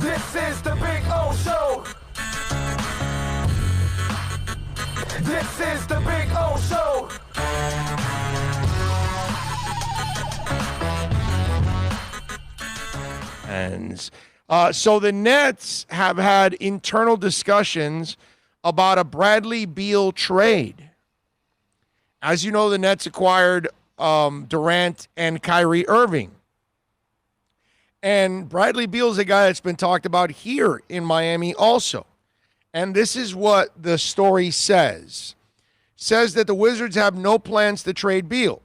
This is the Big O Show. This is the Big O Show. And so the Nets have had internal discussions about a Bradley Beal trade. As you know, the Nets acquired Durant and Kyrie Irving. And Bradley Beal is a guy that's been talked about here in Miami also. And this is what the story says. Says that the Wizards have no plans to trade Beal.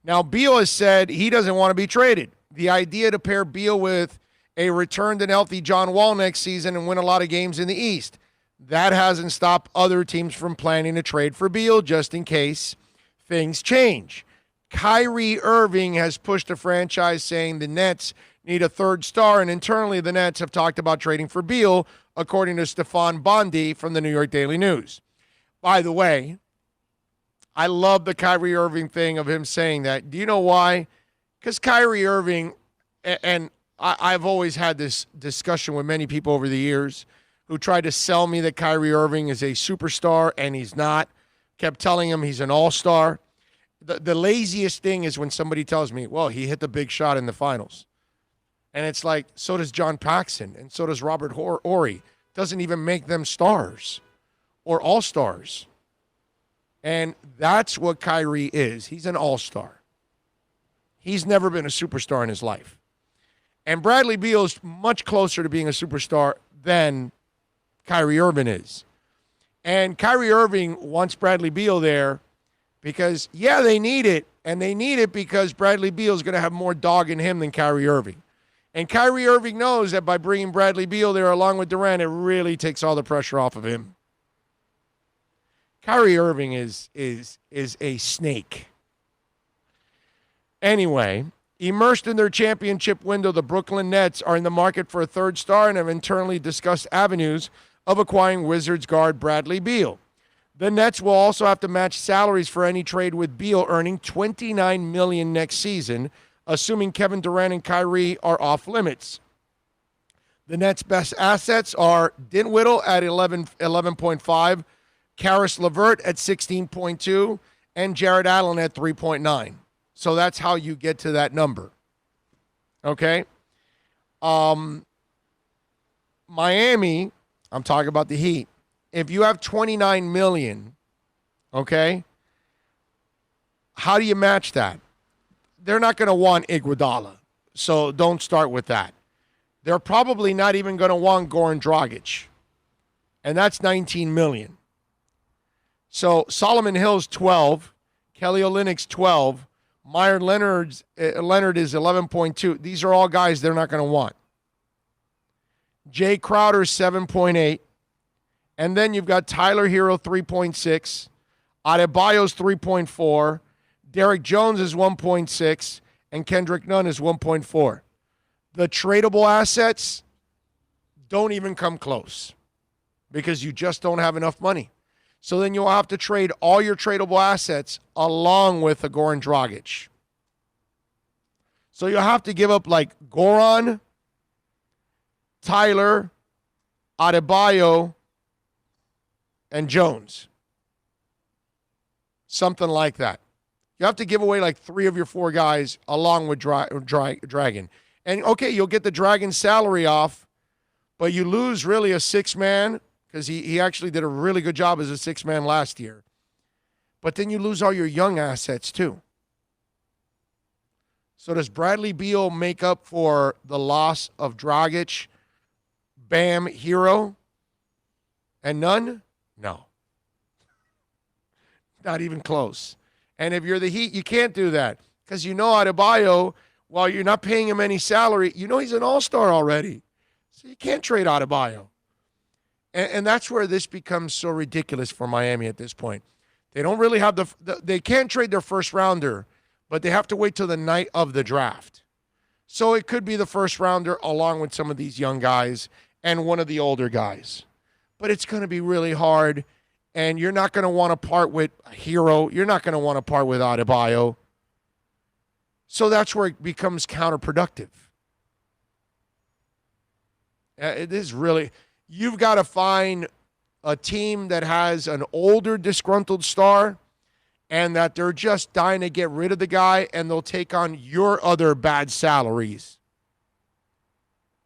Now, Beal has said he doesn't want to be traded. The idea to pair Beal with a returned and healthy John Wall next season and win a lot of games in the East, that hasn't stopped other teams from planning to trade for Beal just in case things change. Kyrie Irving has pushed the franchise saying the Nets need a third star, and internally the Nets have talked about trading for Beal, according to Stefan Bondi from the New York Daily News. By the way, I love the Kyrie Irving thing of him saying that. Do you know why? Because Kyrie Irving, and I've always had this discussion with many people over the years who tried to sell me that Kyrie Irving is a superstar, and he's not. Kept telling him he's an all-star. The laziest thing is when somebody tells me, well, he hit the big shot in the finals. And it's like, so does John Paxson, and so does Robert Horry. Doesn't even make them stars or all-stars. And that's what Kyrie is. He's an all-star. He's never been a superstar in his life. And Bradley Beal is much closer to being a superstar than Kyrie Irving is. And Kyrie Irving wants Bradley Beal there because, yeah, they need it. And they need it because Bradley Beal is going to have more dog in him than Kyrie Irving. And Kyrie Irving knows that by bringing Bradley Beal there along with Durant, it really takes all the pressure off of him. Kyrie Irving is a snake. Anyway, immersed in their championship window, the Brooklyn Nets are in the market for a third star and have internally discussed avenues of acquiring Wizards guard Bradley Beal. The Nets will also have to match salaries for any trade, with Beal earning $29 million next season, assuming Kevin Durant and Kyrie are off limits. The Nets' best assets are Dinwiddie at 11.5, Karis LeVert at 16.2, and Jared Allen at 3.9. So that's how you get to that number. Okay? Miami, I'm talking about the Heat. If you have $29 million, okay, how do you match that? They're not going to want Iguodala, so don't start with that. They're probably not even going to want Goran Dragic, and that's $19 million. So Solomon Hill's 12, Kelly Olynyk's 12, Myron Leonard is 11.2. These are all guys they're not going to want. Jay Crowder's 7.8, and then you've got Tyler Hero 3.6, Adebayo's 3.4. Derek Jones is 1.6, and Kendrick Nunn is 1.4. The tradable assets don't even come close because you just don't have enough money. So then you'll have to trade all your tradable assets along with a Goran Dragic. So you'll have to give up like Goran, Tyler, Adebayo, and Jones. Something like that. You have to give away like 3 of your 4 guys along with Dragon. And, okay, you'll get the Dragon salary off, but you lose really a 6-man because he actually did a really good job as a 6-man last year. But then you lose all your young assets too. So does Bradley Beal make up for the loss of Dragic, Bam, Hero, and Nunn? No. Not even close. And if you're the Heat, you can't do that because you know Adebayo, while you're not paying him any salary, you know he's an all-star already. So you can't trade Adebayo. And that's where this becomes so ridiculous for Miami at this point. They don't really have they can't trade their first rounder, but they have to wait till the night of the draft. So it could be the first rounder along with some of these young guys and one of the older guys. But it's going to be really hard. And you're not going to want to part with Hero. You're not going to want to part with Adebayo. So that's where it becomes counterproductive. It is really, you've got to find a team that has an older disgruntled star and that they're just dying to get rid of the guy, and they'll take on your other bad salaries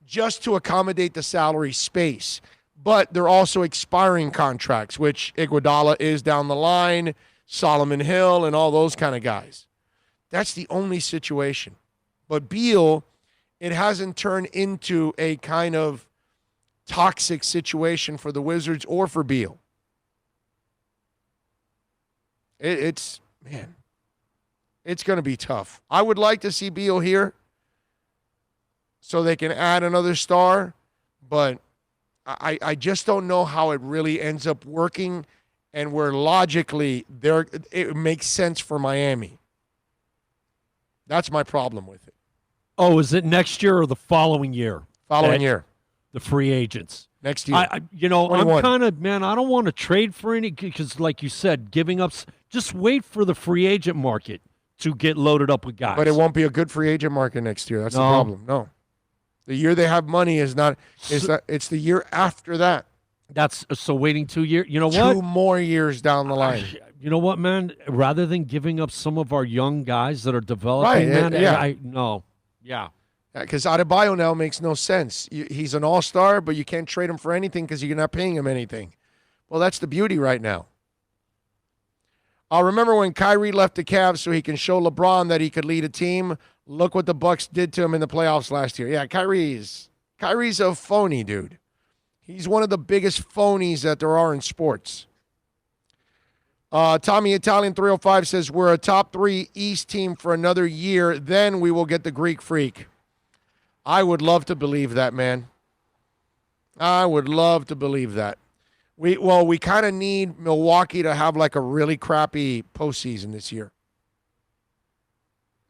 just to accommodate the salary space. But they're also expiring contracts, which Iguodala is down the line, Solomon Hill, and all those kind of guys. That's the only situation. But Beal, it hasn't turned into a kind of toxic situation for the Wizards or for Beal. It's going to be tough. I would like to see Beal here so they can add another star, but I just don't know how it really ends up working and where logically it makes sense for Miami. That's my problem with it. Oh, is it next year or the following year? Following year. The free agents. Next year. I'm kind of, I don't want to trade for any, because like you said, giving up, just wait for the free agent market to get loaded up with guys. But it won't be a good free agent market next year. That's the problem. No. The year they have money is not, it's the year after that. So waiting 2 years. You know what? 2 more years down the line. You know what, man? Rather than giving up some of our young guys that are developing, man, yeah. Because Adebayo now makes no sense. He's an all-star, but you can't trade him for anything because you're not paying him anything. Well, that's the beauty right now. I'll remember when Kyrie left the Cavs so he can show LeBron that he could lead a team. Look what the Bucks did to him in the playoffs last year. Yeah, Kyrie's a phony, dude. He's one of the biggest phonies that there are in sports. Tommy Italian 305 says, we're a top 3 East team for another year. Then we will get the Greek Freak. I would love to believe that, man. I would love to believe that. We kind of need Milwaukee to have like a really crappy postseason this year.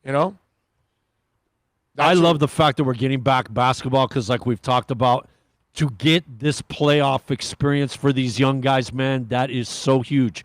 You know? I love the fact that we're getting back basketball because, like we've talked about, to get this playoff experience for these young guys, man, that is so huge.